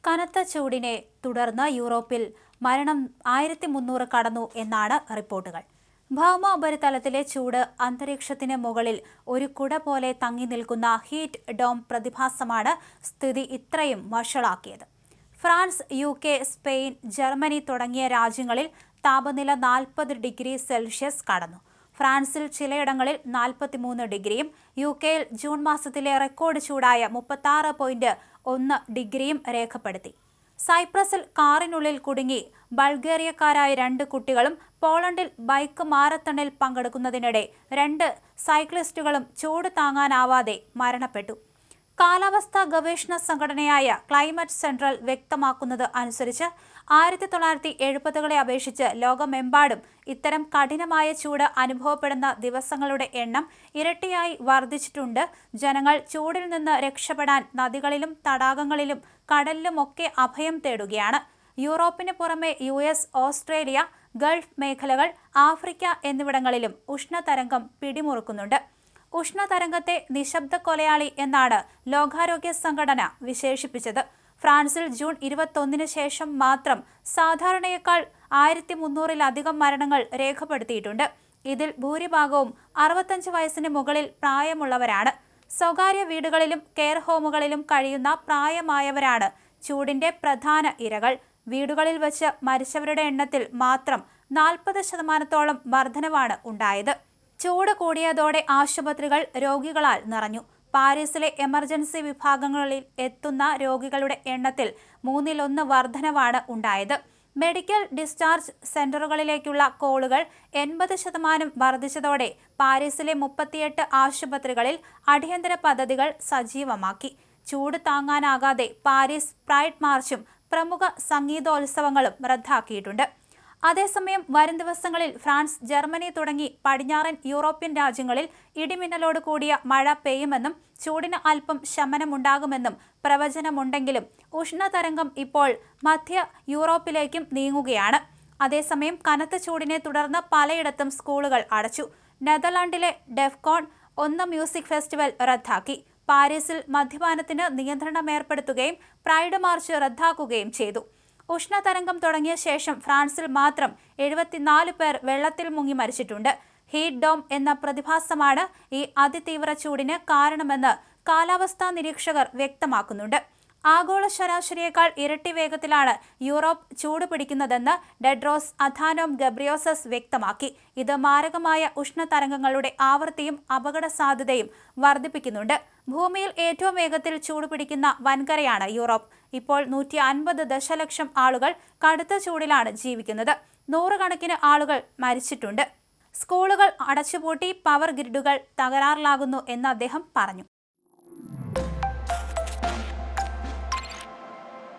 കനത്ത ചൂടിനെ തുടർന്ന് യൂറോപ്പിൽ മരണം 1300 കടന്നു എന്നാണ് റിപ്പോർട്ടുകൾ. ഭൗമ ഉപരിതലത്തിലെ ചൂട് അന്തരീക്ഷത്തിന് മുകളിൽ ഒരു കുട പോലെ തങ്ങി നിൽക്കുന്ന ഹീറ്റ് ഡോം പ്രതിഭാസമാണ് സ്ഥിതി ഇത്രയും വഷളാക്കിയത്. ഫ്രാൻസ്, UK, സ്പെയിൻ, ജർമ്മനി തുടങ്ങിയ രാജ്യങ്ങളിൽ താപനില 40 ഡിഗ്രി സെൽഷ്യസ് കടന്നു. ഫ്രാൻസിൽ ചിലയിടങ്ങളിൽ 43 ഡിഗ്രിയും UKയിൽ ജൂൺ മാസത്തിലെ റെക്കോർഡ് ചൂടായ 36.1 ഡിഗ്രിയും രേഖപ്പെടുത്തി. സൈപ്രസിൽ കാറിനുള്ളിൽ കുടുങ്ങി ബൾഗേറിയക്കാരായ 2 കുട്ടികളും പോളണ്ടിൽ ബൈക്ക് മാരത്തണിൽ പങ്കെടുക്കുന്നതിനിടെ 2 സൈക്ലിസ്റ്റുകളും ചൂട് താങ്ങാനാവാതെ മരണപ്പെട്ടു. കാലാവസ്ഥാ ഗവേഷണ സംഘടനയായ ക്ലൈമറ്റ് സെൻട്രൽ വ്യക്തമാക്കുന്നത് അനുസരിച്ച് 1970കളെ അപേക്ഷിച്ച് ലോകമെമ്പാടും ഇത്തരം കഠിനമായ ചൂട് അനുഭവപ്പെടുന്ന ദിവസങ്ങളുടെ എണ്ണം ഇരട്ടിയായി വർദ്ധിച്ചിട്ടുണ്ട്. ജനങ്ങൾ ചൂടിൽ നിന്ന് രക്ഷപ്പെടാൻ നദികളിലും തടാകങ്ങളിലും കടലിലുമൊക്കെ അഭയം തേടുകയാണ്. യൂറോപ്പിന് പുറമെ US, ഓസ്ട്രേലിയ, ഗൾഫ് മേഖലകൾ, ആഫ്രിക്ക എന്നിവിടങ്ങളിലും ഉഷ്ണതരംഗം പിടിമുറുക്കുന്നുണ്ട്. ഉഷ്ണതരംഗത്തെ നിശബ്ദ കൊലയാളി എന്നാണ് ലോകാരോഗ്യ സംഘടന വിശേഷിപ്പിച്ചത്. ഫ്രാൻസിൽ ജൂൺ 21 ശേഷം മാത്രം സാധാരണയേക്കാൾ 1300-ലധികം മരണങ്ങൾ രേഖപ്പെടുത്തിയിട്ടുണ്ട്. ഇതിൽ ഭൂരിഭാഗവും 65 വയസ്സിന് മുകളിൽ പ്രായമുള്ളവരാണ്. സ്വകാര്യ വീടുകളിലും കെയർ ഹോമുകളിലും കഴിയുന്ന പ്രായമായവരാണ് ചൂടിന്റെ പ്രധാന ഇരകൾ. വീടുകളിൽ വച്ച് മരിച്ചവരുടെ എണ്ണത്തിൽ മാത്രം 40% വർധനവാണ് ഉണ്ടായത്. ചൂട് കൂടിയതോടെ ആശുപത്രികൾ രോഗികളാൽ നിറഞ്ഞു. പാരീസിലെ എമർജൻസി വിഭാഗങ്ങളിൽ എത്തുന്ന രോഗികളുടെ എണ്ണത്തിൽ 1/3 വർധനവാണ് ഉണ്ടായത്. മെഡിക്കൽ ഡിസ്ചാർജ് സെന്ററുകളിലേക്കുള്ള കോളുകൾ 80% വർദ്ധിച്ചതോടെ പാരീസിലെ 38 ആശുപത്രികളിൽ അടിയന്തര പദ്ധതികൾ സജീവമാക്കി. ചൂട് താങ്ങാനാകാതെ പാരീസ് പ്രൈഡ് മാർച്ചും പ്രമുഖ സംഗീതോത്സവങ്ങളും റദ്ദാക്കിയിട്ടുണ്ട്. അതേസമയം വരും ദിവസങ്ങളിൽ ഫ്രാൻസ്, ജർമ്മനി തുടങ്ങി പടിഞ്ഞാറൻ യൂറോപ്യൻ രാജ്യങ്ങളിൽ ഇടിമിന്നലോട് കൂടിയ മഴ പെയ്യുമെന്നും ചൂടിന് അല്പം ശമനമുണ്ടാകുമെന്നും പ്രവചനമുണ്ടെങ്കിലും ഉഷ്ണതരംഗം ഇപ്പോൾ മധ്യ യൂറോപ്പിലേക്കും നീങ്ങുകയാണ്. അതേസമയം കനത്ത ചൂടിനെ തുടർന്ന് പലയിടത്തും സ്കൂളുകൾ അടച്ചു. നെതർലൻഡിലെ ഡെഫ്കോൺ 1 മ്യൂസിക് ഫെസ്റ്റിവൽ റദ്ദാക്കി. പാരീസിൽ മദ്യപാനത്തിന് നിയന്ത്രണം ഏർപ്പെടുത്തുകയും പ്രൈഡ് മാർച്ച് റദ്ദാക്കുകയും ചെയ്തു. ഉഷ്ണതരംഗം തുടങ്ങിയ ശേഷം ഫ്രാൻസിൽ മാത്രം 74 പേർ വെള്ളത്തിൽ മുങ്ങി മരിച്ചിട്ടുണ്ട്. ഹീറ്റ് ഡോം എന്ന പ്രതിഭാസമാണ് ഈ അതിതീവ്ര ചൂടിന് കാരണമെന്ന് കാലാവസ്ഥാ നിരീക്ഷകർ വ്യക്തമാക്കുന്നുണ്ട്. ആഗോള ശരാശരിയേക്കാൾ ഇരട്ടി വേഗത്തിലാണ് യൂറോപ്പ് ചൂട് പിടിക്കുന്നതെന്ന് ടെഡ്രോസ് അഥാനോം ഗബ്രിയേസസ് വ്യക്തമാക്കി. ഇത് മാരകമായ ഉഷ്ണതരംഗങ്ങളുടെ ആവൃത്തിയും അപകട സാധ്യതയും വർദ്ധിപ്പിക്കുന്നുണ്ട്. ഭൂമിയിൽ ഏറ്റവും വേഗത്തിൽ ചൂട് പിടിക്കുന്ന വൻകരയാണ് യൂറോപ്പ്. ഇപ്പോൾ 150 ദശലക്ഷം ആളുകൾ കടുത്ത ചൂടിലാണ് ജീവിക്കുന്നത്. 100 കണക്കിന് ആളുകൾ മരിച്ചിട്ടുണ്ട്. സ്കൂളുകൾ അടച്ചുപൂട്ടി, പവർ ഗ്രിഡുകൾ തകരാറിലാകുന്നു എന്ന് അദ്ദേഹം പറഞ്ഞു.